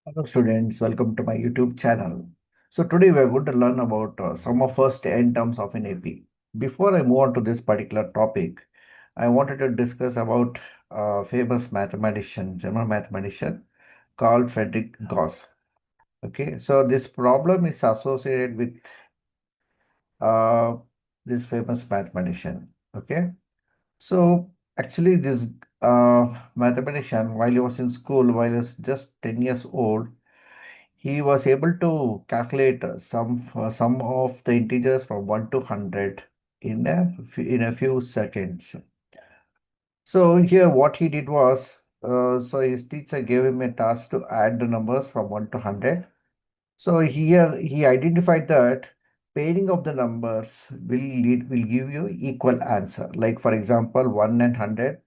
Hello students, welcome to my YouTube channel. So today we are going to learn about sum of first n terms of an AP. Before I move on to this particular topic, I wanted to discuss about famous mathematician, German mathematician called Friedrich Gauss. Okay, so this problem is associated with uh, this famous mathematician. Okay, so actually this mathematician, while he was in school, while he was just 10 years old, he was able to calculate sum of the integers from 1 to 100 in a few seconds. So here what he did was, so his teacher gave him a task to add the numbers from 1 to 100. So here he identified that pairing of the numbers will give you equal answer. Like for example, 1 and 100,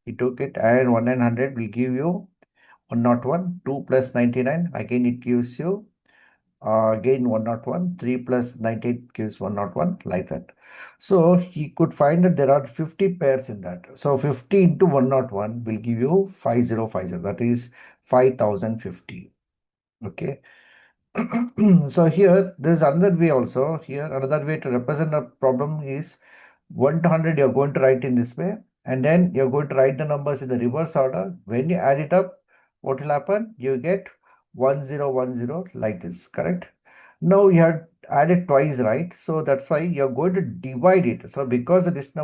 he took it, and 1 and 100 will give you 101, 2 plus 99, again it gives you again 101, 3 plus 98 gives 101, like that. So he could find that there are 50 pairs in that. So 50 into 101 will give you 5050, that is 5050. Okay. So here there's another way also. Here another way to represent a problem is 1 to 100 you're going to write in this way, and then you're going to write the numbers in the reverse order. When you add it up, what will happen? You get 1010, like this, correct? Now you have added twice, right? So that's why you're going to divide it. So because the list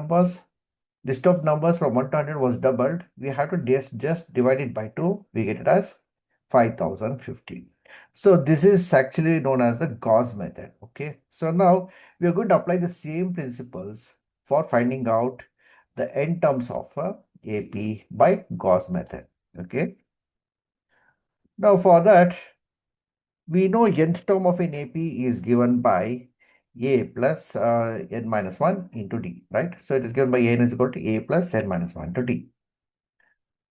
of numbers from 1 to 100 was doubled, we have to just divide it by 2. We get it as 5050. So this is actually known as the Gauss method. Okay. So now we are going to apply the same principles for finding out the n terms of AP by Gauss method. Okay. Now for that, we know nth term of an AP is given by a plus n minus 1 into d, right? So it is given by n is equal to a plus n minus 1 into d.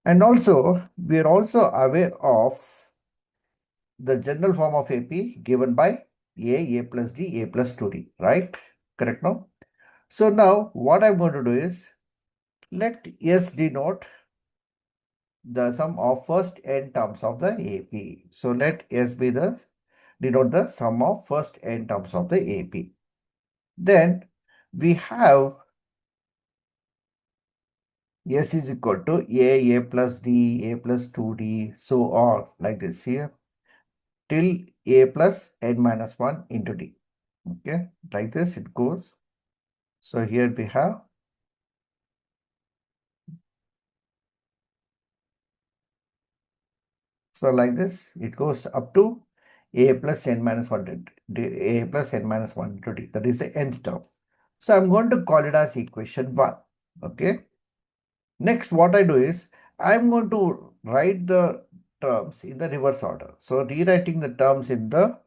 And also, we are also aware of the general form of AP given by a plus d, a plus 2d, right? Correct now? So now what I'm going to do is, let S denote the sum of first n terms of the AP. So let S be the denote the sum of first n terms of the AP. Then we have S is equal to a plus d, a plus 2d, so on, like this here, till a plus n minus 1 into d. Okay, like this it goes. So here we have, so like this it goes up to a plus n minus 1 to d, a plus n minus 1 to d. That is the nth term. So I'm going to call it as equation 1. Okay. Next, what I do is, I'm going to write the terms in the reverse order. So rewriting the terms in the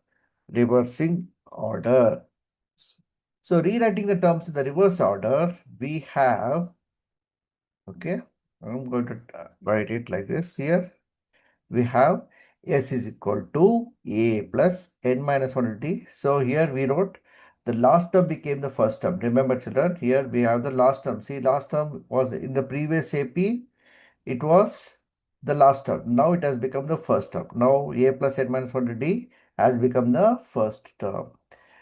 reversing order. So rewriting the terms in the reverse order, we have, okay, I'm going to write it like this here. We have S is equal to A plus N minus 1 t. So here we wrote the last term became the first term. Remember children, here we have the last term. See, last term was in the previous AP, it was the last term. Now it has become the first term. Now A plus N minus 1 d has become the first term.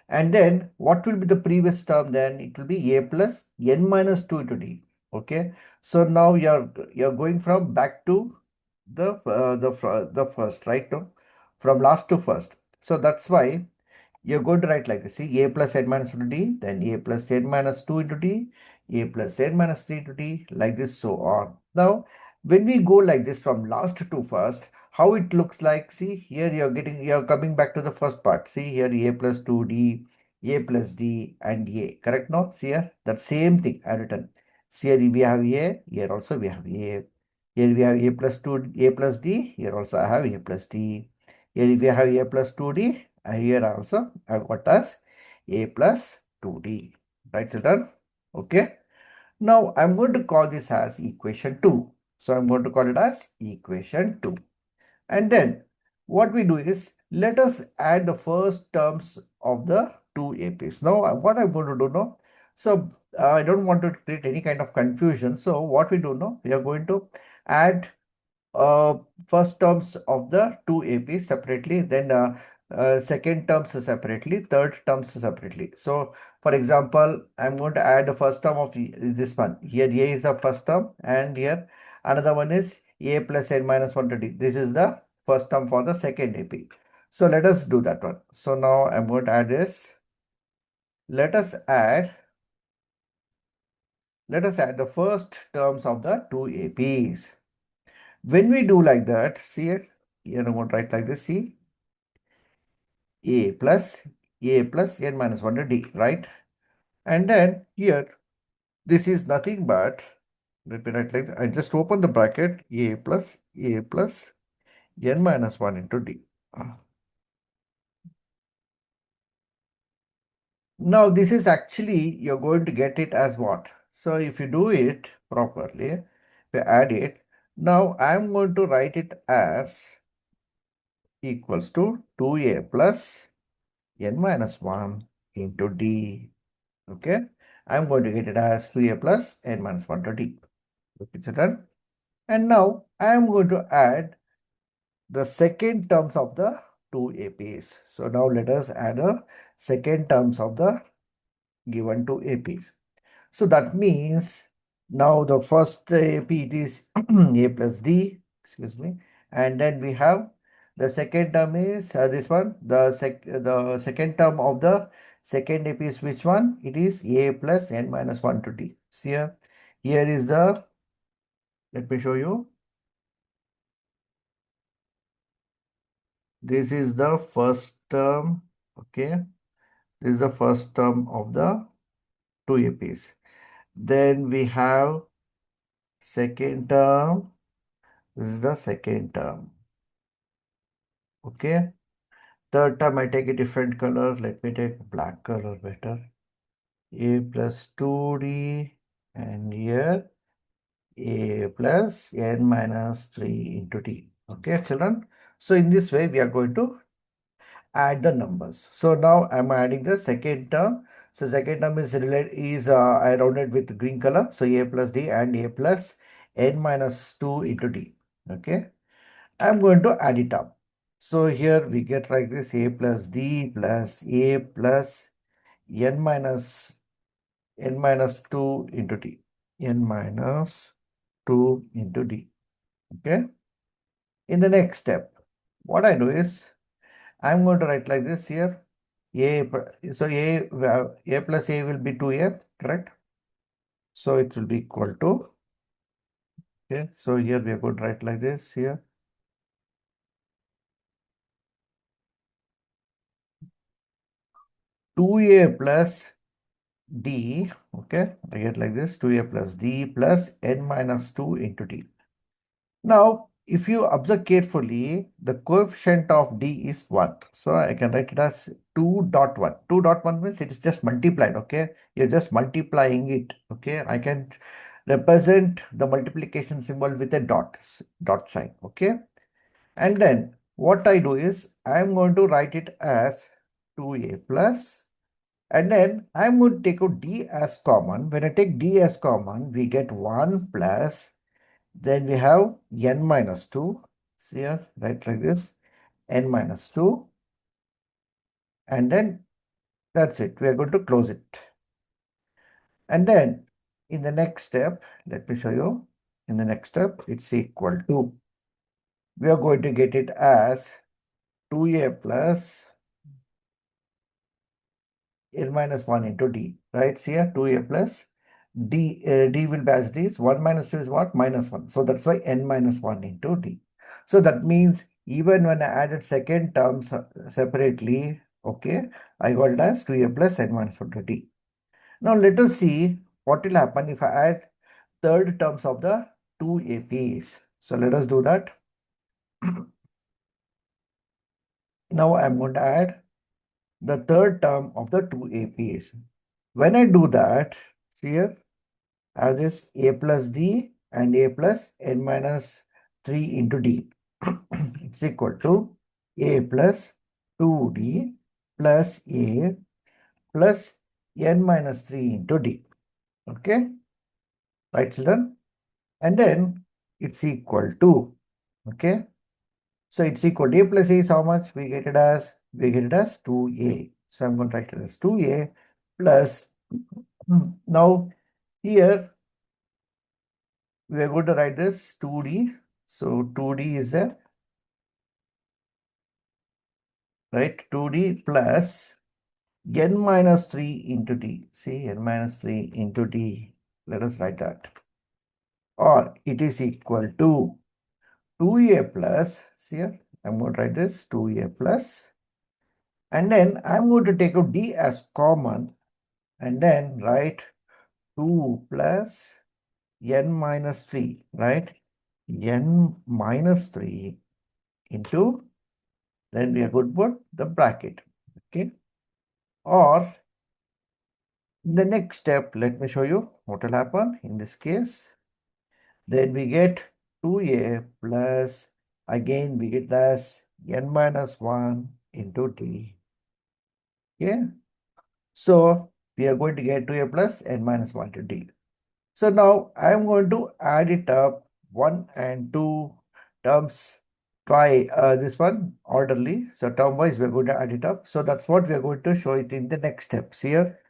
And then what will be the previous term then? It will be A plus N minus 2 into D. Okay. So now you're going from back to the first, right? No? From last to first. So that's why you're going to write like this. See, a plus n minus 2 into d, then a plus n minus 2 into d, a plus n minus 3 into d, like this, so on. Now, when we go like this from last to first, how it looks like, see, here you're coming back to the first part. See here, a plus 2d, a plus d, and a. Correct now? See here, that same thing I written. See here, we have a, here also we have a. Here we have a plus 2, a plus d, here also I have a plus d. Here we have a plus 2d, and here also I got as a plus 2d. Right, children? Okay. Now I'm going to call this as equation 2. So I'm going to call it as equation 2. And then what we do is, let us add the first terms of the two APs. Now what I'm going to do now, so I don't want to create any kind of confusion. So what we do now, we are going to add uh, first terms of the two APs separately, then second terms separately, third terms separately. So, for example, I'm going to add the first term of this one. Here, A is the first term, and here another one is A plus N minus 1 to D. This is the first term for the second AP. So, let us do that one. So, now I'm going to add this. Let us add the first terms of the two APs. When we do like that, see it, here I'm going to write like this, see, a plus n minus 1 to d, right? And then here, this is nothing but, let me write like that, I just open the bracket, a plus n minus 1 into d. Now, this is actually, you're going to get it as what? So, if you do it properly, if you add it, now I'm going to write it as equals to 2a plus n minus 1 into d. Okay, I'm going to get it as 2a plus n minus 1 to d. Okay, children. And now I am going to add the second terms of the two APs. So now let us add a second terms of the given two APs. So that means now the first AP it is a plus d, excuse me, and then we have the second term is this one. The second term of the second AP is which one? It is a plus n minus 1 to d. See here, here is the, let me show you. This is the first term. Okay, this is the first term of the two APs. Then we have second term. This is the second term. Okay. Third term, I take a different color. Let me take black color better. A plus 2d, and here a plus n minus 3 into d. Okay, children. So in this way, we are going to add the numbers. So now I'm adding the second term. So second term is I rounded with green color. So a plus d and a plus n minus 2 into d. Okay. I'm going to add it up. So here we get like this, a plus d plus a plus n minus 2 into d. N minus 2 into d. Okay. In the next step, what I do is I'm going to write like this here. So a plus a will be 2a, correct? So it will be equal to, okay. So here we are going to write like this here. 2a plus d, okay, I get like this, 2a plus d plus n minus 2 into d. Now, if you observe carefully, the coefficient of d is 1. So I can write it as 2.1. 2.1 means it is just multiplied, okay? You're just multiplying it, okay? I can represent the multiplication symbol with a dot sign, okay? And then what I do is I'm going to write it as 2a plus, and then I'm going to take out d as common. When I take d as common, we get 1 plus, then we have n minus 2. See here, write like this, n minus 2. And then that's it. We are going to close it. And then in the next step, let me show you. In the next step, it's equal to, we are going to get it as 2a plus n minus 1 into d, right? See here, 2a plus d will be as this. 1 minus 2 is what? Minus 1. So that's why n minus 1 into d. So that means even when I added second terms separately, okay, I got it as 2a plus n minus 1 to d. Now let us see what will happen if I add third terms of the two APs. So let us do that. Now I'm going to add the third term of the two APs. When I do that, see here, I have this a plus d and a plus n minus 3 into d. It's equal to a plus 2d plus a plus n minus 3 into d. Okay, right, children? And then it's equal to Okay. So it's equal to a plus a is how much? We get it as 2a. So I'm going to write it as 2a plus now here we are going to write this 2d. So 2d is there, right? 2d plus n minus 3 into t. See, n minus 3 into t. Let us write that. Or it is equal to 2a plus, see here, I'm going to write this 2a plus, and then I'm going to take out d as common and then write 2 plus n minus 3, right? N minus 3 into, then we are going to put the bracket, okay? Or the next step, let me show you what will happen in this case. Then we get 2a plus, again we get as n minus 1 into t. Okay. So we are going to get 2a plus n minus 1 to t. So now I am going to add it up 1 and 2 terms by this one orderly. So term wise we are going to add it up. So that's what we are going to show it in the next steps here.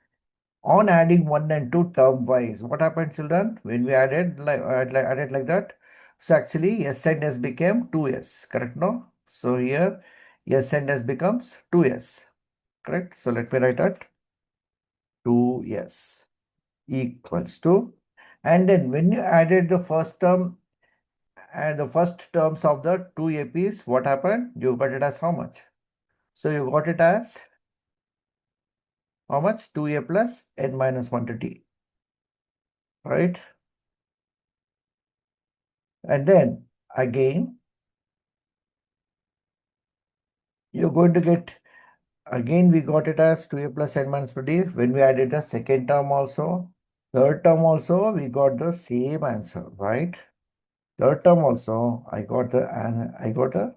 On adding 1 and 2 term wise, what happened, children, when we added like that? So actually s and s became 2s, correct? No? So here s and s becomes 2s, correct? So let me write that 2s equals to, and then when you added the first term and the first terms of the two APs, what happened? You got it as how much? So you got it as how much? 2a plus n minus 1 to t, right? And then again, you're going to get, again we got it as 2a plus n minus 2t. When we added the second term also, third term also, we got the same answer, right? Third term also, I got the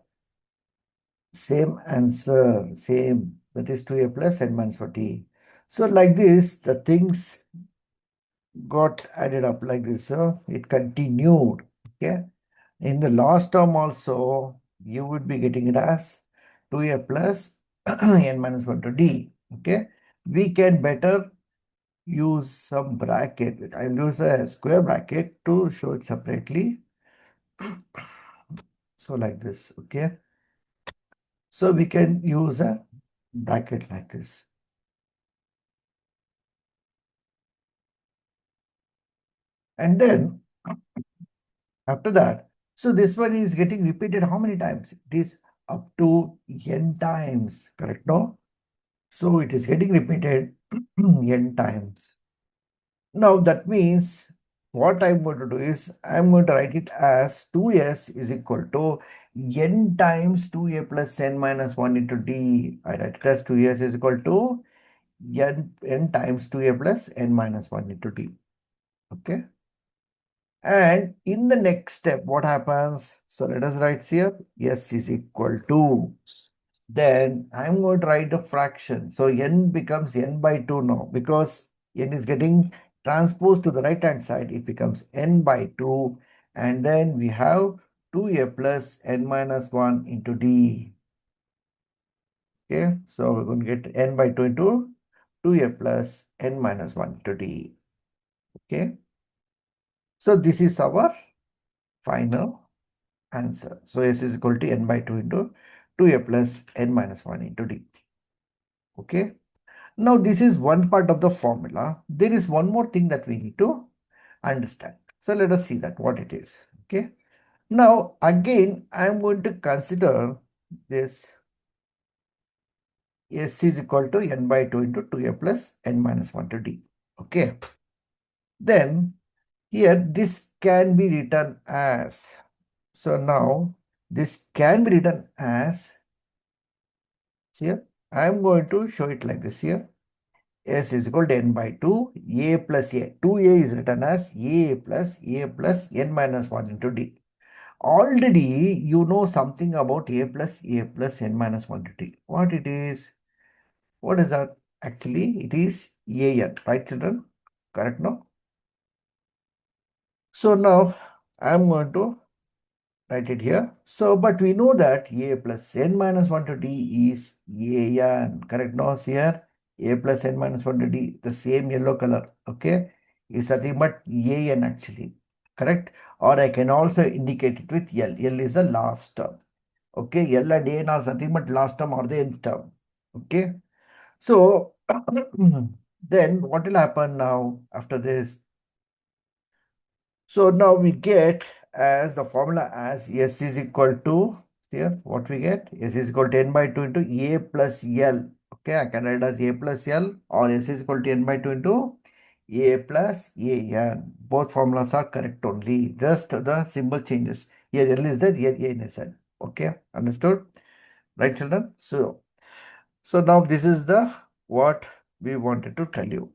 same answer, same, that is 2a plus n minus 4t. So like this, the things got added up like this. So it continued. Okay. In the last term also, you would be getting it as 2a plus n minus 1 to d. Okay. We can better use some bracket. I'll use a square bracket to show it separately. So like this. Okay. So we can use a bracket like this. And then after that, so this one is getting repeated how many times? It is up to n times, correct? No? So it is getting repeated n times. Now that means what I'm going to do is I'm going to write it as 2s is equal to n times 2a plus n minus 1 into d. I write it as 2s is equal to n times 2a plus n minus 1 into d. Okay. And in the next step, what happens? So let us write here, s is equal to, then I'm going to write the fraction. So n becomes n by 2 now because n is getting transposed to the right hand side. It becomes n by 2. And then we have 2a plus n minus 1 into d. Okay, so we're going to get n by 2 into 2a plus n minus 1 into d. Okay, so this is our final answer. So s is equal to n by 2 into 2a plus n minus 1 into d. Okay. Now this is one part of the formula. There is one more thing that we need to understand. So let us see that what it is. Okay. Now again, I am going to consider this s is equal to n by 2 into 2a plus n minus 1 to d. Okay. Then here this can be written as, so now this can be written as, here I am going to show it like this here. S is equal to n by 2, a plus a. 2a is written as a plus n minus 1 into d. Already you know something about a plus n minus 1 to d. What it is? What is that? Actually, it is an, right children? Correct, no? So now I am going to write it here. So, but we know that a plus n minus 1 to d is an, correct? No, here a plus n minus 1 to d, the same yellow color, okay, is nothing but an actually, correct? Or I can also indicate it with L. L is the last term, okay? L and n are nothing but last term or the nth term, okay? So, then what will happen now after this? So now we get as the formula as S is equal to, here what we get, S is equal to n by 2 into A plus L. Okay, I can write as A plus L, or S is equal to n by 2 into A plus AN. Both formulas are correct only. Just the symbol changes. Here L is there, here AN is there. Okay, understood? Right, children? So now this is the what we wanted to tell you.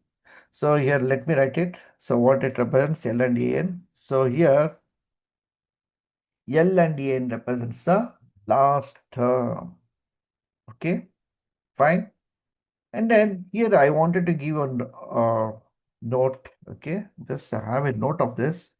So here let me write it. So what it represents, L and AN. So here L and N represents the last term. Okay, fine. And then here I wanted to give a note. Okay, just have a note of this.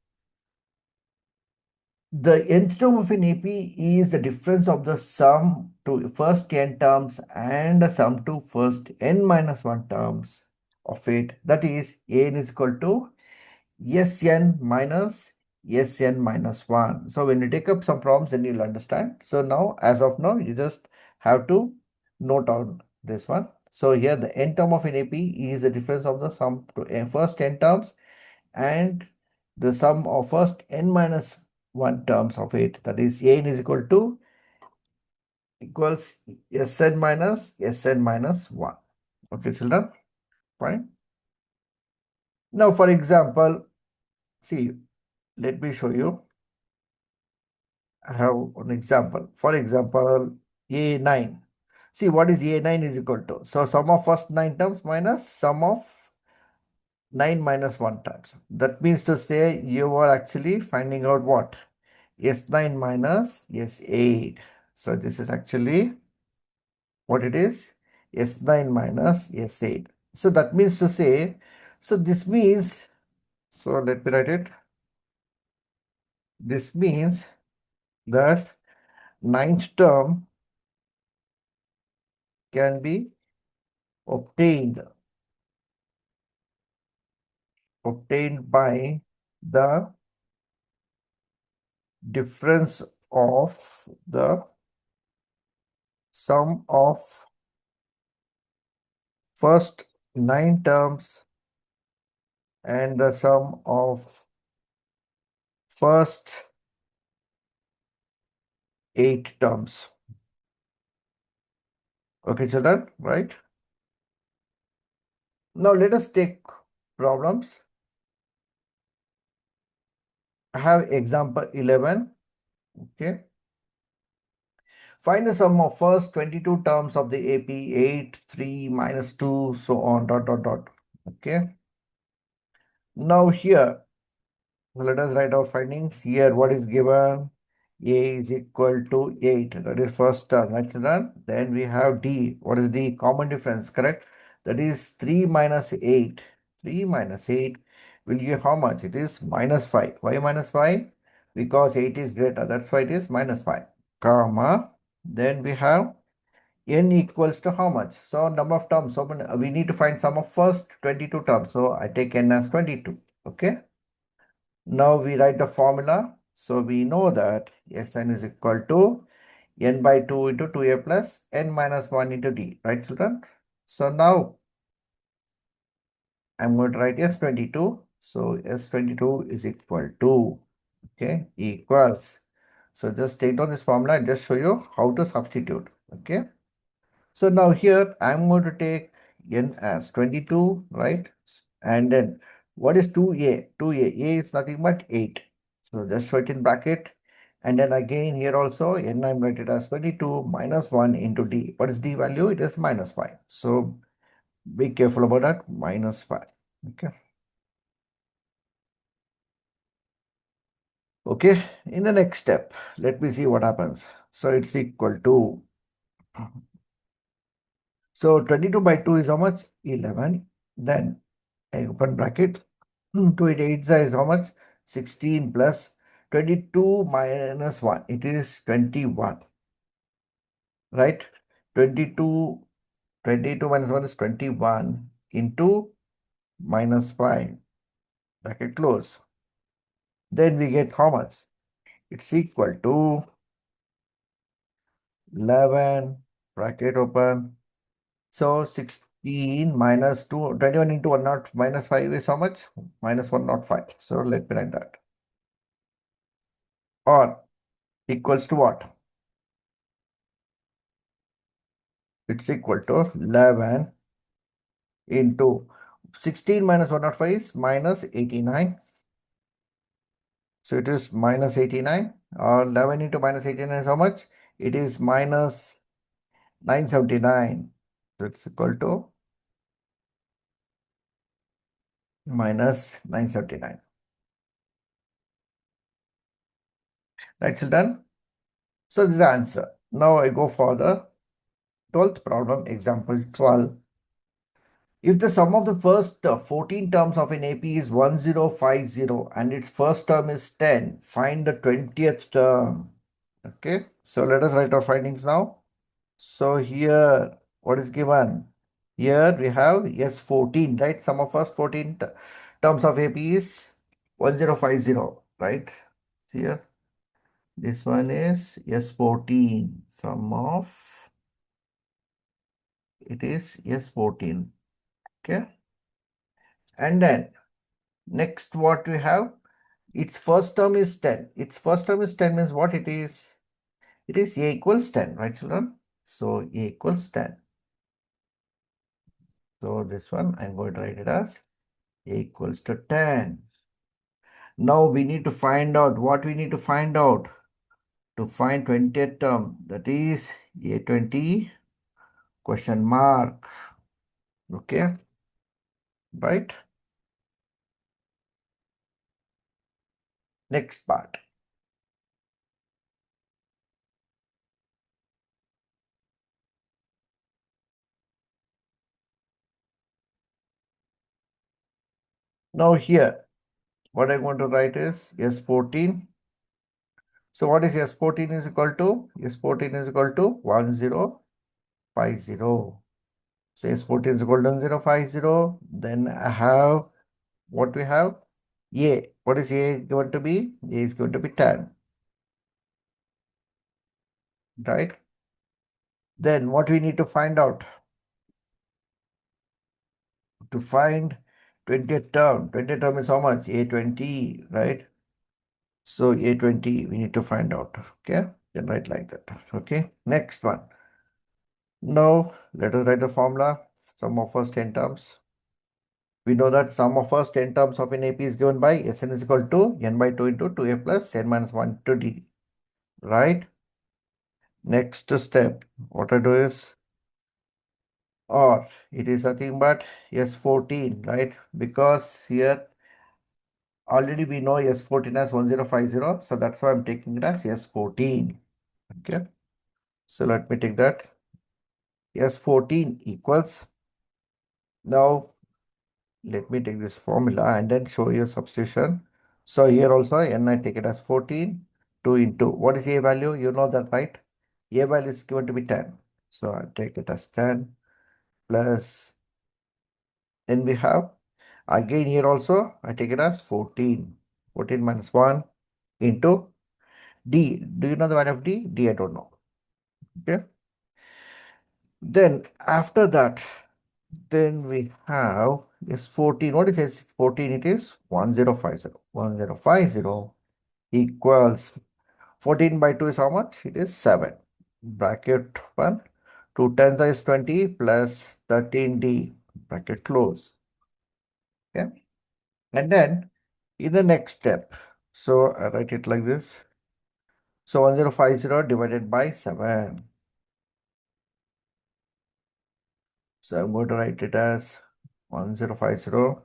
The nth term of an AP is the difference of the sum to first n terms and the sum to first n minus 1 terms of it. That is, n is equal to Sn minus Sn minus 1. So when you take up some problems, then you'll understand. So now, as of now, you just have to note down this one. So here the n term of an AP is the difference of the sum to first n terms and the sum of first n minus 1 terms of it. That is, n is equal to equals Sn minus 1. Okay, children, fine. Now, for example, see, let me show you. I have an example. For example, A9. See, what is A9 is equal to? So, sum of first 9 terms minus sum of 9 minus 1 times. That means to say you are actually finding out what? S9 minus S8. So, this is actually what it is? S9 minus S8. So, that means to say, so this means, so let me write it. This means that ninth term can be obtained by the difference of the sum of first 9 terms and the sum of first 8 terms. Okay, children, right? Now let us take problems. I have example 11. Okay. Find the sum of first 22 terms of the AP 8, 3, minus 2, so on, dot, dot, dot. Okay. Now here, let us write our findings. Here, what is given? A is equal to 8. That is first term, right, children? Then we have D. What is the common difference, correct? That is 3 minus 8. 3 minus 8 will give how much? It is minus 5. Why minus 5? Because 8 is greater. That's why it is minus 5. Comma. Then we have n equals to how much? So number of terms. So we need to find sum of first 22 terms. So I take n as 22. Okay. Now we write the formula. So we know that Sn is equal to n by 2 into 2a plus n minus 1 into d. Right, children? So now I'm going to write S22. So S22 is equal to, okay, equals. So just take down this formula and just show you how to substitute. Okay. So now here I'm going to take n as 22, right? And then what is 2a? 2a, a is nothing but 8. So just show it in bracket. And then again here also n I'm writing it as 22 minus 1 into d. What is d value? It is minus 5. So be careful about that, minus 5. Okay. Okay, in the next step, let me see what happens. So it's equal to, so 22 by 2 is how much? 11. Then I open bracket. 2 8 is how much? 16 plus 22 minus 1, it is 21, right? 22, 22 minus 1 is 21 into minus 5, bracket close. Then we get how much? It's equal to 11, bracket open. So 16 minus 2, 21 into 1 not minus 5 is how much? Minus 105. So let me write that. Or equals to what? It's equal to 11 into 16 minus 105 is minus 89. So it is minus 89, or 11 into minus 89 is how much? It is minus 979. So it's equal to minus 979. Right, children? So this is the answer. Now I go for the 12th problem, example 12. If the sum of the first 14 terms of an AP is 1050 and its first term is 10, find the 20th term. Okay, so let us write our findings now. So here, what is given? Here we have S14, right? Sum of first 14 terms of AP is 1050, right? Here, this one is S14. Sum of it is S14. Okay. And then next what we have? Its first term is 10. Its first term is 10 means what it is? It is A equals 10, right, children? So A equals 10. So this one I'm going to write it as A equals to 10. Now we need to find out what we need to find out to find 20th term, that is A20 question mark. Okay, right? Next part. Now here, what I'm going to write is S14. So what is S14 is equal to? S14 is equal to 1050. So S14 is equal to 1050. Then I have what we have? A. What is A going to be? A is going to be 10. Right? Then what we need to find out? To find 20th term. 20th term is how much? A20, right? So A20 we need to find out. Okay? Then write like that. Okay? Next one. Now let us write the formula. Sum of first 10 terms. We know that sum of first 10 terms of an AP is given by Sn is equal to n by 2 into 2a plus n minus 1 to d. Right? Next step. What I do is, or it is nothing but S14, right? Because here already we know S14 as 1050. So that's why I'm taking it as S14. Okay. So let me take that. S14 equals. Now let me take this formula and then show you substitution. So here also n I take it as 14. 2 into what is A value? You know that, right? A value is given to be 10. So I take it as 10 plus. Then we have again here also I take it as 14. 14 minus 1 into D. Do you know the value of D? D I don't know. Okay. Then after that, then we have S14. What is S14? It is 1050. 1050 equals 14 by 2 is how much? It is 7. Bracket 1. 2 tens is 20 plus 13D. Bracket close. Okay. And then in the next step, so I write it like this. So 1050 divided by 7. So I'm going to write it as 1050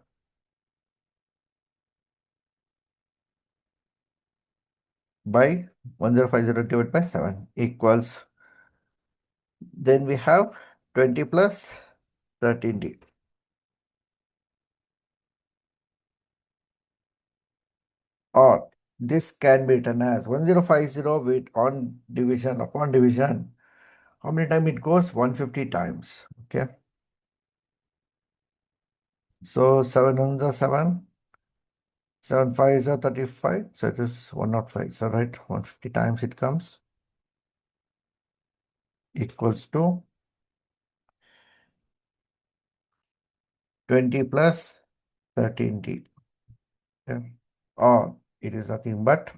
by 1050 divided by 7 equals, then we have 20 plus 13D. Or This can be written as 1050 with on division upon division. How many times it goes? 150 times. Okay. So 7 ones are 7. 7 fives are 35. So it is 105. So right, 150 times it comes equals to 20 plus 13D. Okay. Or it is nothing but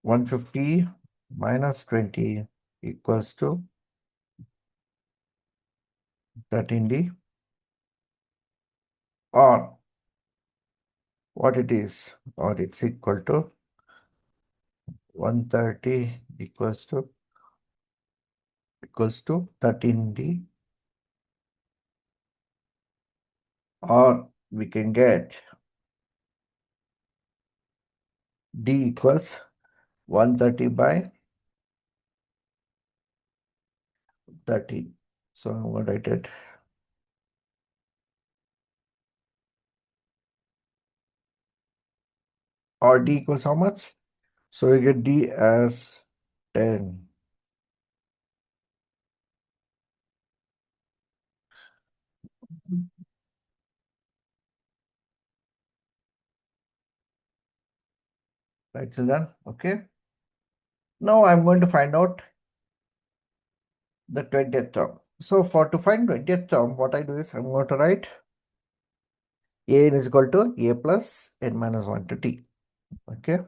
150 minus 20 equals to 13D, or what it is, or it's equal to 130 equals to 13D, or we can get D equals 130 by 30. So I'm going to write it, or D equals how much? So we get D as 10. Right, so then, okay. Now I'm going to find out the 20th term. So for to find 20th term, what I do is I'm going to write A is equal to A plus n minus 1 to t. Okay.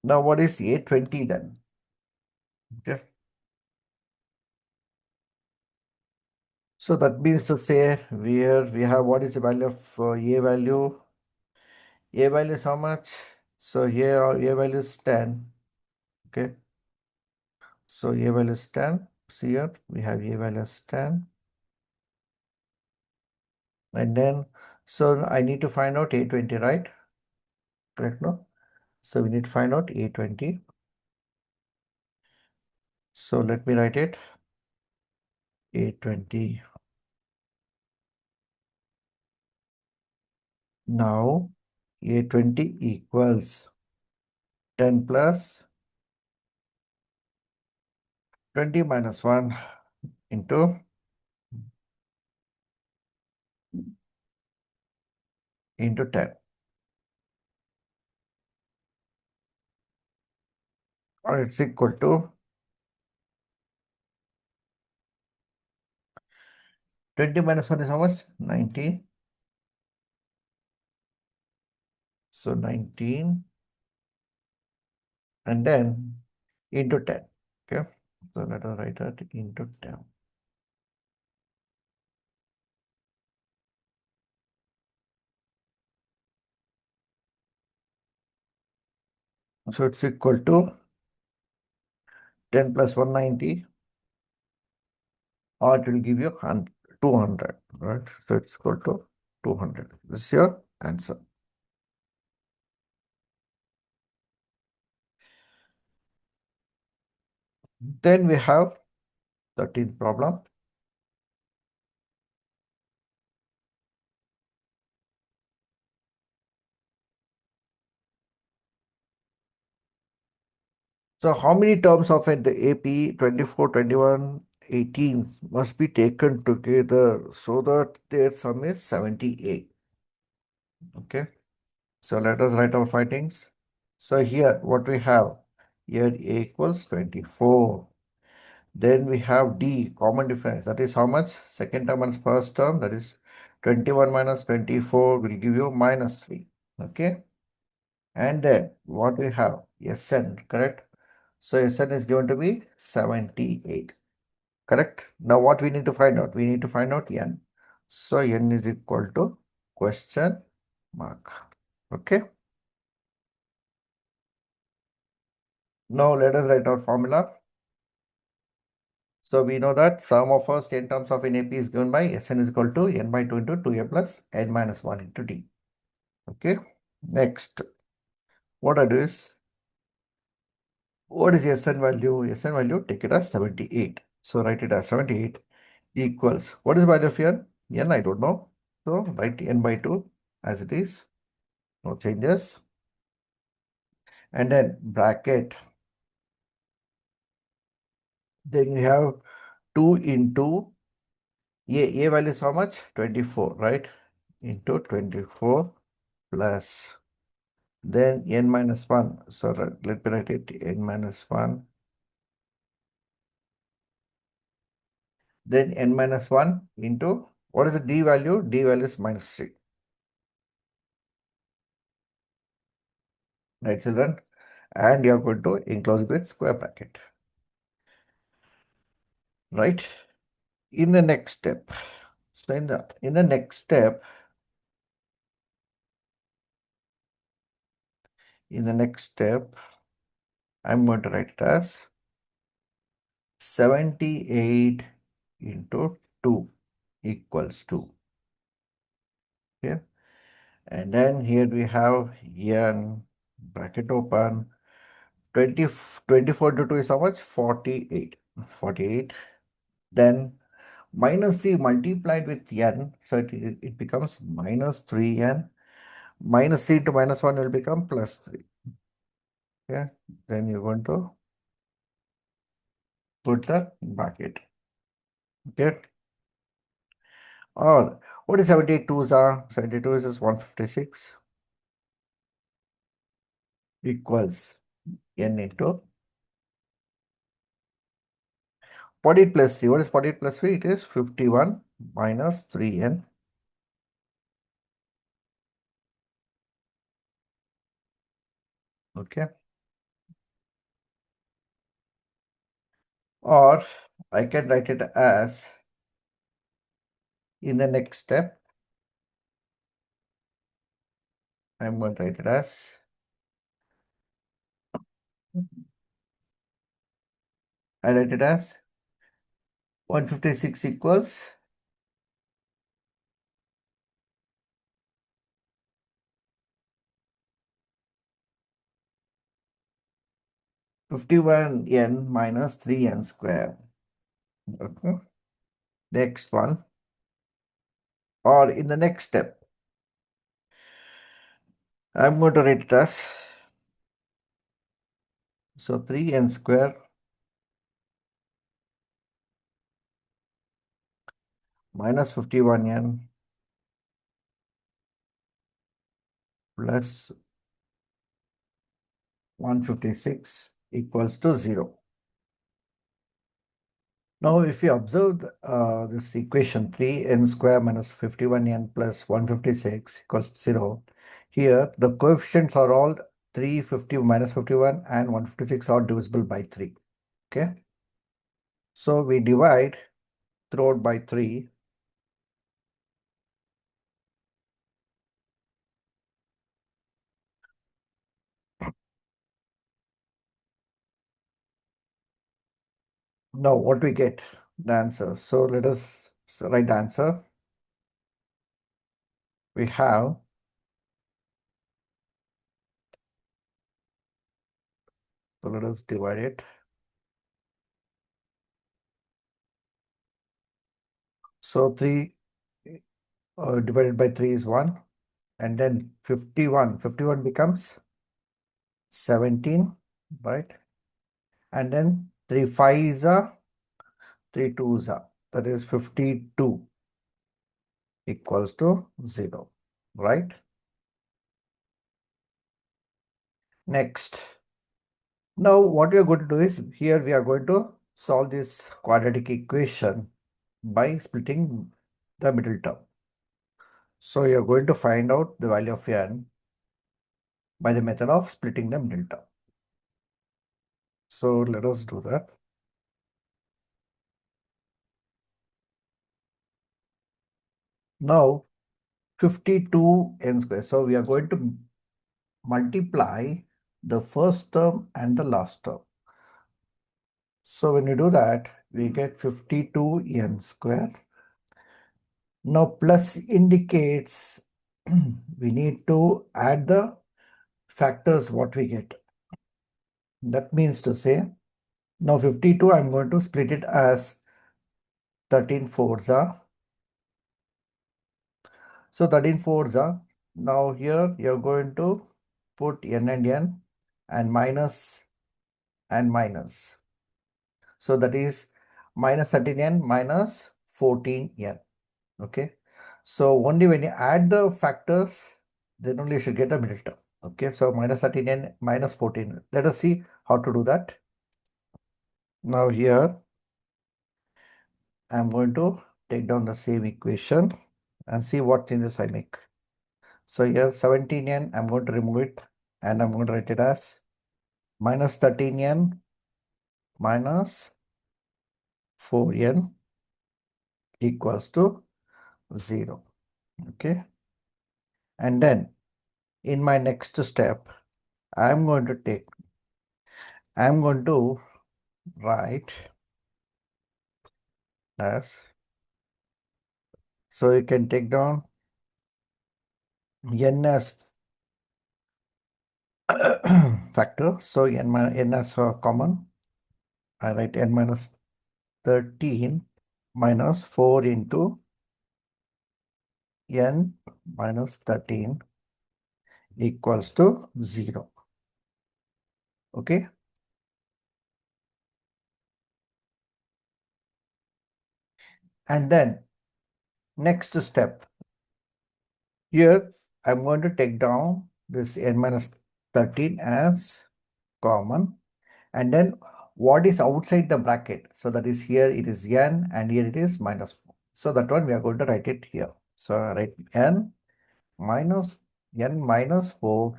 Now what is A20 then? Okay. So that means to say where we have what is the value of A value? A value is how much? So here A value is 10. Okay. So A value is 10. See here we have A value is 10. And then so I need to find out A20, right? Correct, no? So we need to find out A20. So let me write it. A20. Now A20 equals 10 plus 20 minus 1 into 10. Or it's equal to 20 minus 1 is how much? 19. So 19 and then into 10. Okay. So let us write that into 10. So it's equal to 10 plus 190, or it will give you 200, right? So it's equal to 200. This is your answer. Then we have 13th problem. So how many terms of the AP 24, 21, 18 must be taken together so that their sum is 78? Okay. So let us write our findings. So here what we have, here A equals 24. Then we have D, common difference. That is how much? Second term and first term. That is 21 minus 24 will give you minus 3. Okay. And then what we have? Sn, correct? So Sn is going to be 78. Correct? Now what we need to find out? We need to find out N. So N is equal to question mark. Okay. Now let us write our formula. So we know that sum of first n terms of an AP is given by Sn is equal to n by 2 into 2a plus n minus 1 into d. Okay. Next, what I do is, what is Sn value? Sn value, take it as 78. So write it as 78 equals, what is the value of n? N I don't know. So write n by 2 as it is, no changes. And then bracket, then we have 2 into a value is how much? 24, right? Into 24 plus then n minus 1. So let me write it n minus 1. Then n minus 1 into what is the d value? D value is minus 3. Right, children? And you are going to enclose with square bracket. Right? In the next step. So in the next step, I'm going to write it as 78 into 2 equals 2. Okay. And then here we have n bracket open 24 into 2 is how much? 48. 48. Then minus 3 multiplied with n, so it becomes minus 3n. Minus 3 to minus 1 will become plus 3. Okay. Then you're going to put the bracket. Okay. Or what is 72s are? 72 is 156 equals n into 48 plus 3. What is 48 plus 3? It is 51 minus 3n. Okay. Or I can write it as in the next step, I'm going to write it as I write it as 156 equals 51n minus 3n square. Okay. Next one. Or in the next step, I'm going to write it as 3n square minus 51n plus 156 equals to 0. Now, if you observe this equation 3n square minus 51n plus 156 equals 0, here the coefficients are all 350 minus 51 and 156 are divisible by 3. Okay. So we divide throughout by 3. Now what we get? The answer. So let us write the answer. We have, so let us divide it. So 3 divided by 3 is 1. And then 51 becomes 17, right? And then 3 5s are 3 2s are. That is 52 equals to 0, right? Next. Now what we are going to do is, here we are going to solve this quadratic equation by splitting the middle term. So you are going to find out the value of n by the method of splitting the middle term. So let us do that. Now 52 n square. So we are going to multiply the first term and the last term. So when you do that, we get 52 n square. Now plus indicates we need to add the factors what we get. That means to say, now 52 I'm going to split it as 13 fours are So 13 fours are, now here you're going to put n and minus and minus. So that is minus 13n minus 14n. Okay. So only when you add the factors, then only you should get a middle term. Okay. So minus 13n minus 14. Let us see how to do that. Now here I'm going to take down the same equation and see what changes I make. So here 17n, I'm going to remove it and I'm going to write it as minus 13n minus 4n equals to 0. Okay. And then in my next step, I'm going to write as, so you can take down n as factor. So n as common. I write n minus 13 minus 4 into n minus 13 equals to 0. Okay. And then next step, here I'm going to take down this n minus 13 as common. And then what is outside the bracket? So that is, here it is n and here it is minus 4. So that one we are going to write it here. So I write minus n minus 4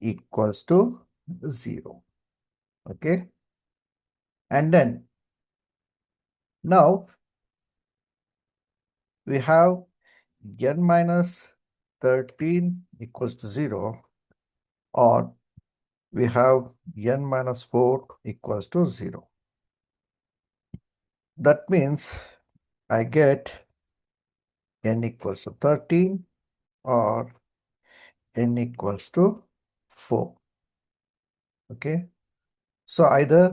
equals to 0. Okay. And then now we have n minus 13 equals to 0, or we have n minus 4 equals to 0. That means I get n equals to 13 or n equals to 4. Okay. So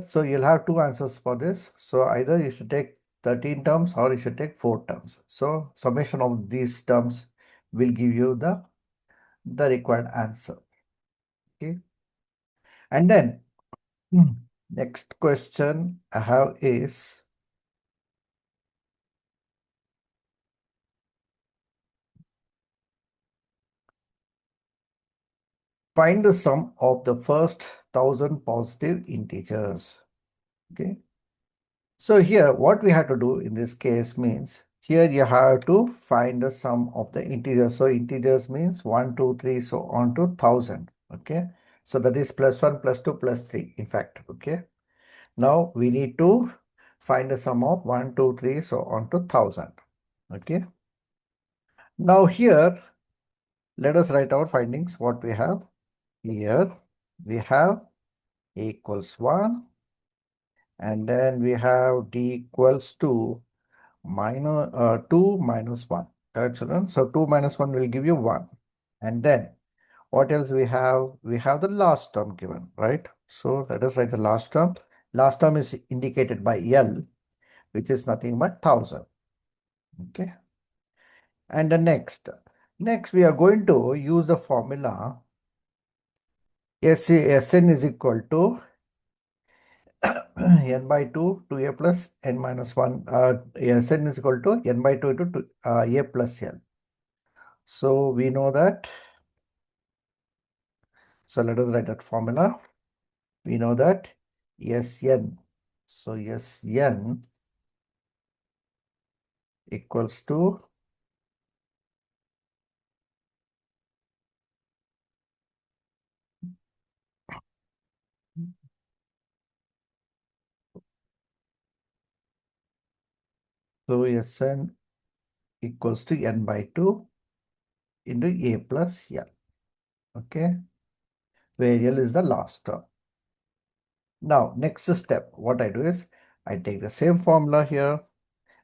so you'll have two answers for this. So either you should take 13 terms or you should take 4 terms. So summation of these terms will give you the required answer. Okay. And then next question I have is, find the sum of the first 1000 positive integers. Okay. So here what we have to do in this case means, here you have to find the sum of the integers. So integers means 1, 2, 3, so on to 1000. Okay. So that is plus 1, plus 2, plus 3, in fact. Okay. Now we need to find the sum of 1, 2, 3, so on to 1000. Okay. Now here, let us write our findings. What we have here, we have a equals 1, and then we have d equals to minus 2 minus 1. Correct, children? So 2 minus 1 will give you 1. And then what else we have? We have the last term given, right? So let us write the last term. Last term is indicated by L, which is nothing but 1000. Okay. And the next we are going to use the formula Sn is equal to n by 2 2a plus n minus 1. Sn is equal to n by 2 into a plus n. So we know that. So let us write that formula. We know that Sn. So Sn equals to Sn equals to n by 2 into a plus n. Okay, where L is the last term. Now, next step, what I do is I take the same formula here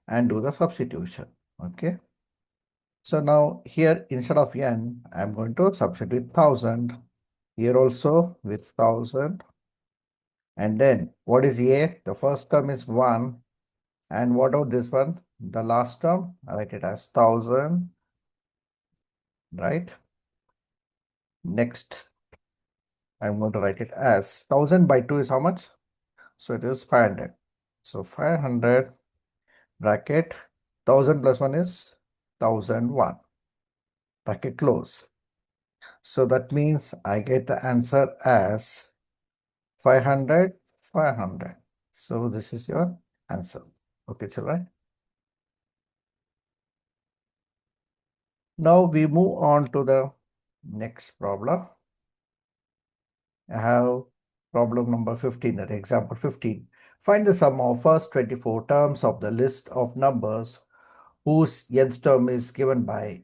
and do the substitution. Okay. So now here instead of n, I'm going to substitute 1000. Here also with 1000. And then what is a? The first term is 1. And what about this one? The last term, I write it as 1000 right? Next, I'm going to write it as 1000 by 2 is how much? So it is 500. So 500 bracket 1000 plus 1 is 1001 bracket close. So that means I get the answer as 500, 500. So this is your answer. Okay, children. Now we move on to the next problem. I have problem number 15, that example 15. Find the sum of first 24 terms of the list of numbers whose nth term is given by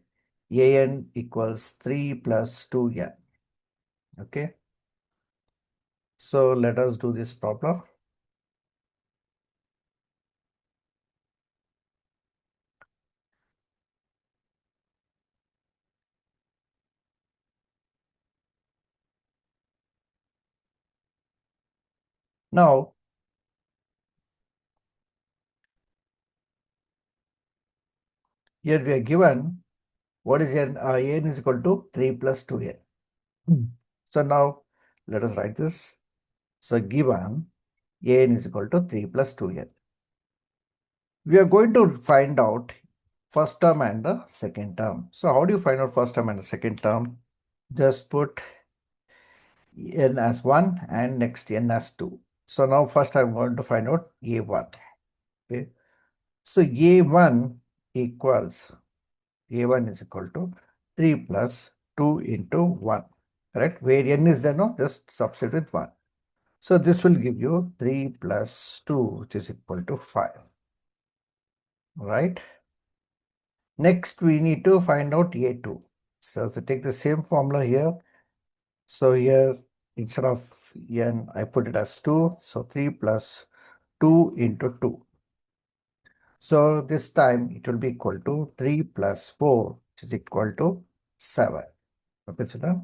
an equals 3 plus 2n. Okay. So let us do this problem. Now, here we are given what is n? N is equal to 3 plus 2n. So now let us write this. So given n is equal to 3 plus 2n. We are going to find out first term and the second term. So how do you find out first term and the second term? Just put n as 1 and next n as 2. So now first I'm going to find out a1. Okay. So a1 equals a1 is equal to 3 plus 2 into 1. Correct? Where n is there, no? Just substitute with 1. So this will give you 3 plus 2, which is equal to 5. Right? Next, we need to find out a2. So take the same formula here. So here, instead of n, I put it as 2. So 3 plus 2 into 2. So this time it will be equal to 3 plus 4, which is equal to 7. Okay, so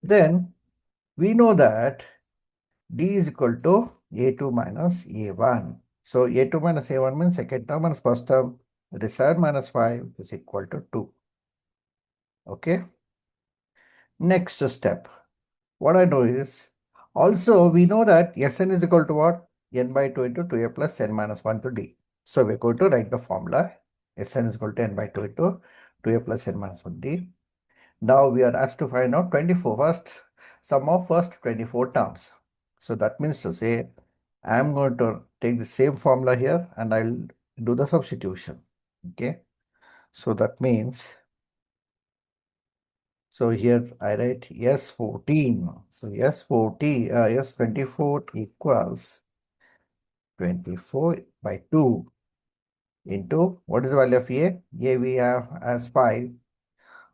then we know that D is equal to A2 minus A1. So A2 minus A1 means second term minus first term. That is 7 minus 5 is equal to 2. Okay. Next step. What I do is, also we know that Sn is equal to what? N by 2 into 2a plus n minus 1 to D. So we're going to write the formula. Sn is equal to n by 2 into 2a plus n minus 1 D. Now we are asked to find out 24 first sum of first 24 terms. So that means to say I'm going to take the same formula here and I'll do the substitution. Okay. So that means, so here I write S14. So S14, S24 equals 24 by 2 into what is the value of A? A we have as 5.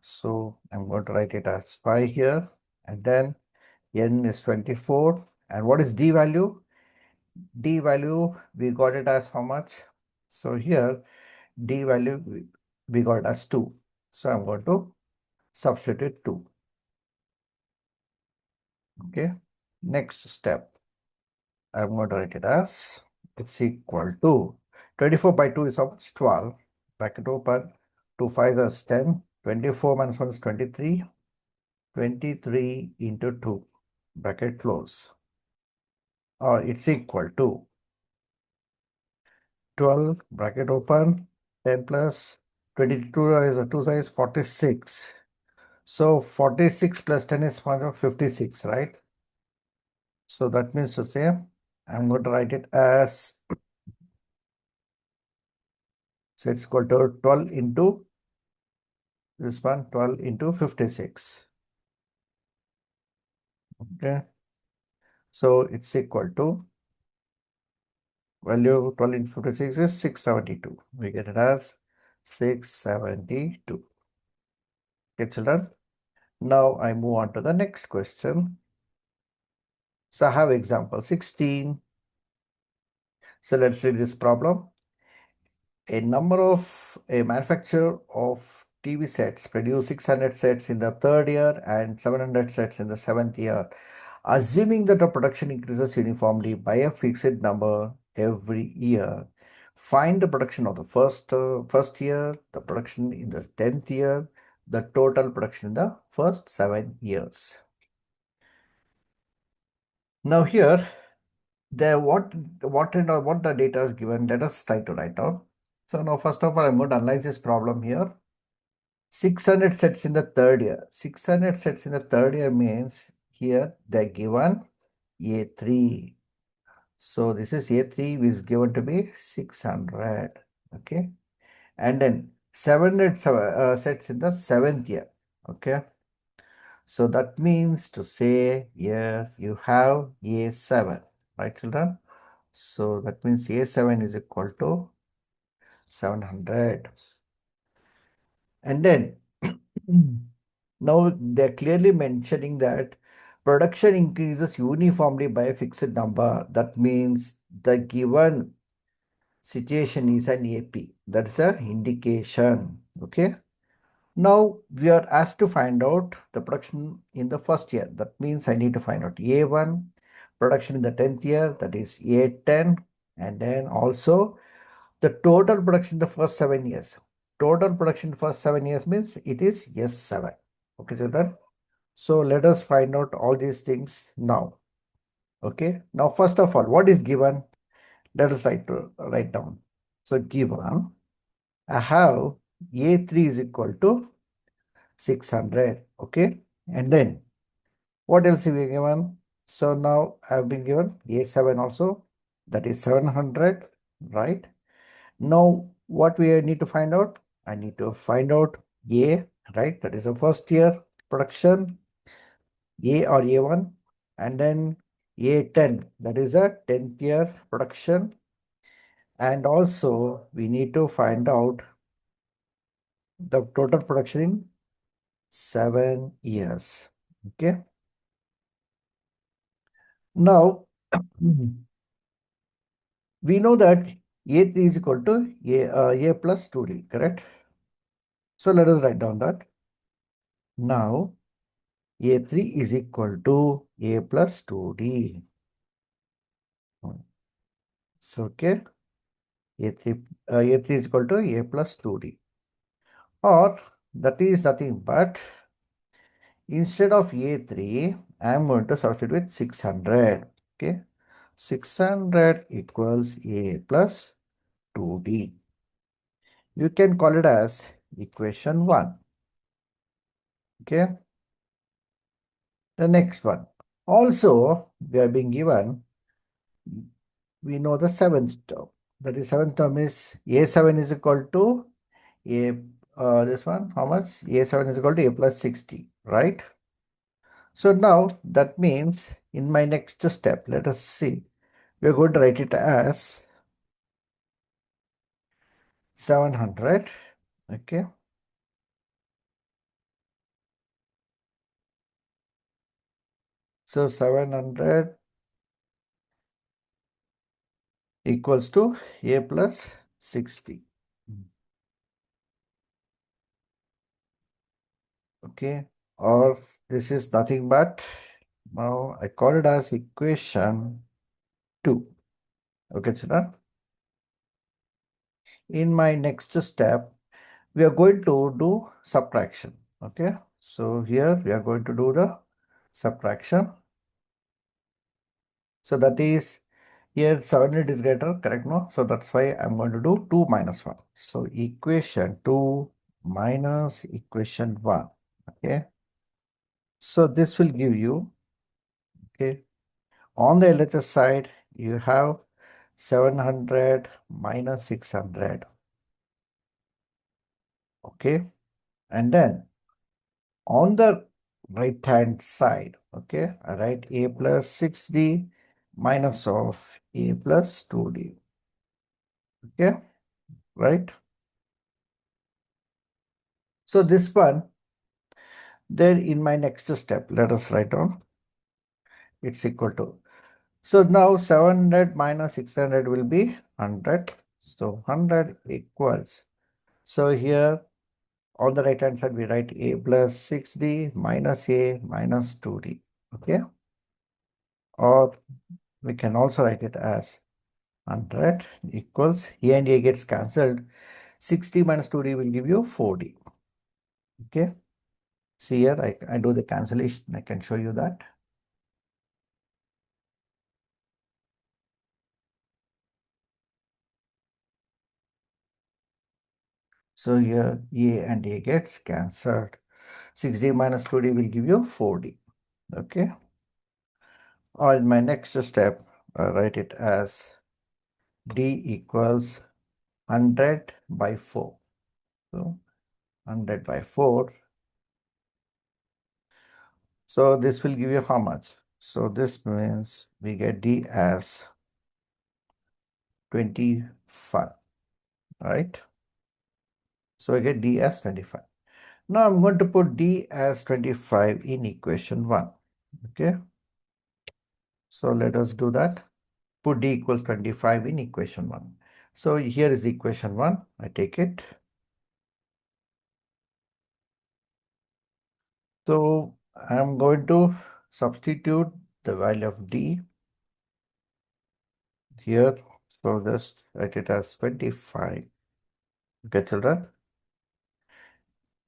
So I'm going to write it as 5 here, and then n is 24. And what is D value? D value, we got it as how much? So here, D value, we got it as 2. So I'm going to substitute 2. Okay. Next step, I'm going to write it as it's equal to 24 by 2 is how much? 12. Bracket open. 2 5 is 10. 24 minus 1 is 23. 23 into 2. Bracket close. Or it's equal to 12 bracket open, 10 plus 22 is a 2 size 46. So 46 plus 10 is 56, right? So that means to say I'm going to write it as, so it's equal to 12 into this one, 12 into 56. Okay. So it's equal to value 12 into 56 is 672. We get it as 672. Okay, children. Now I move on to the next question. So I have example 16. So let's read this problem. A manufacturer of TV sets produce 600 sets in the third year and 700 sets in the seventh year. Assuming that the production increases uniformly by a fixed number every year, find the production of the first year, the production in the 10th year, the total production in the first 7 years. Now here, what the data is given, let us try to write down. So now first of all, I'm going to analyze this problem here. 600 sets in the third year. 600 sets in the third year means here they're given A3. So this is A3 is given to be 600. Okay. And then 700 sets in the seventh year. Okay. So that means to say here you have A7. Right, children? So that means A7 is equal to 700. And then now they're clearly mentioning that production increases uniformly by a fixed number. That means the given situation is an AP. That's an indication. Okay. Now we are asked to find out the production in the first year. That means I need to find out A1, production in the 10th year, that is A10, and then also the total production in the first 7 years. Total production in the first 7 years means it is S7. Okay, children. So let us find out all these things now. Okay. Now, first of all, what is given? Let us write down. So given, I have A3 is equal to 600. Okay. And then what else we are given? So now I have been given A7 also. That is 700. Right. Now, what we need to find out? I need to find out A, right? That is the first year production, A or A1, and then A10, that is a 10th year production. And also, we need to find out the total production in 7 years. Okay. Now, we know that A3 is equal to A plus 2D, correct? So let us write down that. Now, A3 is equal to A plus 2D. So, okay, A3 is equal to A plus 2D. Or that is nothing but instead of A3, I am going to substitute with 600. Okay, 600 equals A plus 2D. You can call it as equation 1. Okay, the next one. Also, we are being given, we know the seventh term. That is, seventh term is A7 is equal to A, this one, how much? A7 is equal to A plus 60, right? So now that means in my next step, let us see, we're going to write it as 700, okay? So 700 equals to A plus 60. Okay, or this is nothing but, now I call it as equation 2. Okay, children. In my next step, we are going to do subtraction. Okay, so here we are going to do the subtraction. So that is, here 700 is greater, correct? No, so that's why I'm going to do 2 minus 1. So equation 2 minus equation 1. Okay, so this will give you, okay, on the LHS side you have 700 minus 600. Okay, and then on the right hand side, okay, I write A plus 6D minus of A plus 2D. Okay, right? So this one, then in my next step, let us write down, it's equal to. So now 700 minus 600 will be 100. So 100 equals. So here on the right hand side, we write A plus 6D minus A minus 2D. Okay. Or we can also write it as 100 equals A and A gets cancelled. 60 minus 2D will give you 4D. Okay. See here, I do the cancellation. I can show you that. So here A and A gets cancelled. 6D minus 2D will give you 4D. Okay. Or in my next step, I write it as D equals 100 by 4. So 100 by 4. So this will give you how much? So this means we get D as 25, right? So I get D as 25. Now I'm going to put D as 25 in equation 1. Okay. So let us do that. Put D equals 25 in equation 1. So here is equation 1. I take it. So I'm going to substitute the value of D here. So just write it as 25. Okay, children.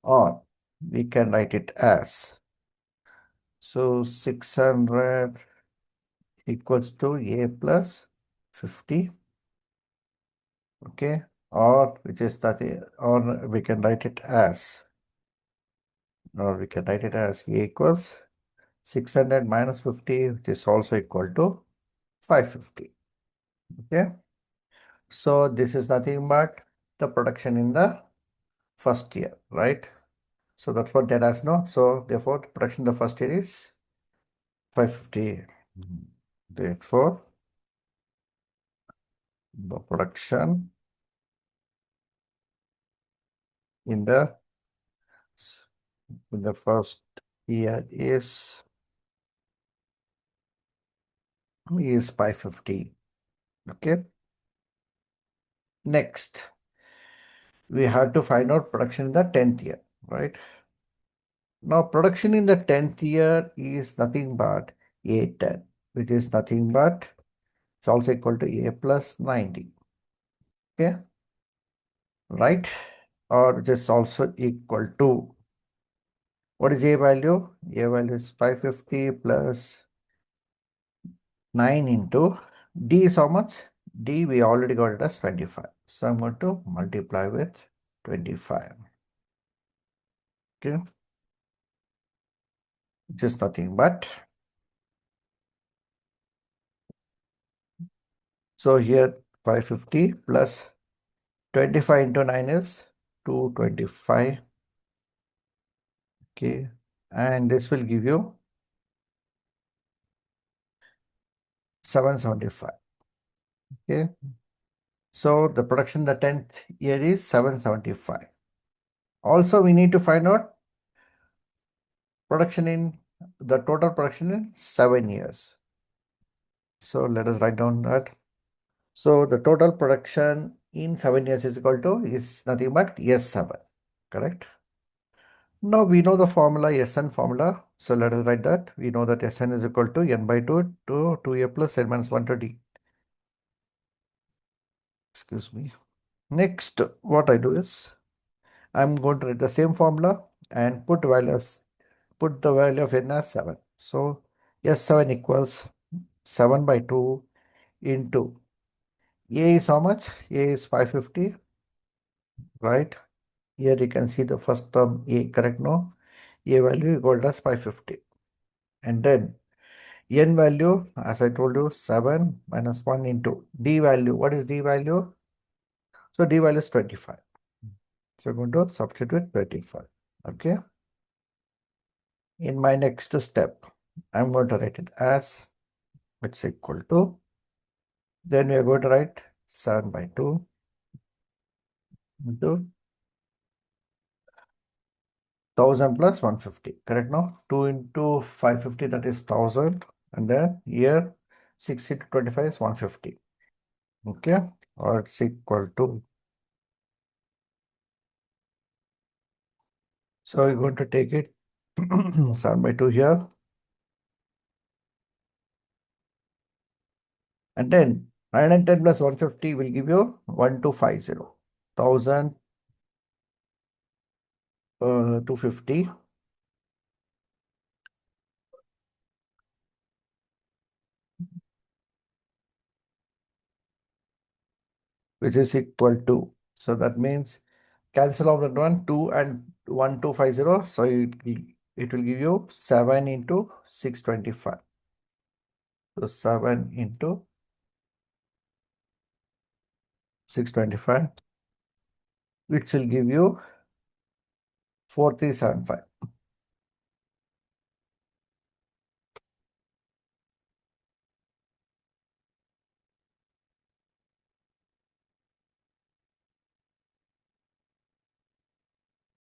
Or we can write it as, so 600 equals to A plus 50. Okay. Or which is that, or we can write it as, A equals 600 minus 50, which is also equal to 550. Okay. So this is nothing but the production in the first year, right? So that's what that has no. So therefore, the production in the first year is 550. Therefore, the production in the first year is 550. Okay. Next, we have to find out production in the 10th year, right? Now, production in the 10th year is nothing but A10, which is nothing but, it's also equal to A plus 90. Okay. Right? Or which is also equal to, what is A value? A value is 550 plus 9 into D is how much? D we already got it as 25. So I'm going to multiply with 25. Okay. Just nothing but. So here 550 plus 25 into 9 is 225. Okay. And this will give you 775. Okay. So the production the 10th year is 775. Also, we need to find out production in the total production in 7 years. So let us write down that. So the total production in 7 years is equal to is nothing but S7. Correct? Now we know the formula, Sn formula. So let us write that. We know that Sn is equal to n by 2 to 2a plus n minus 1 to d. Excuse me. Next, what I do is I'm going to write the same formula and put the value of n as 7. So S7 equals 7 by 2 into A is how much? A is 550, right? Here you can see the first term A, correct? No? A value equal as 550. And then N value, as I told you, 7 minus 1 into D value. What is D value? So D value is 25. So I'm going to substitute 25. Okay. In my next step, I'm going to write it as it's equal to, then we are going to write 7 by 2 into 1000 plus 150. Correct now? 2 into 550, that is 1000. And then here 6 into 25 is 150. Okay. Or it's equal to, so we're going to take it 7 by 2 here. And then 910 plus 150 will give you 1250. 1000 250, which is equal to, so that means cancel out that one, 2 and 1250. So it will give you 7 into 625. So 7 into 625, which will give you 4375.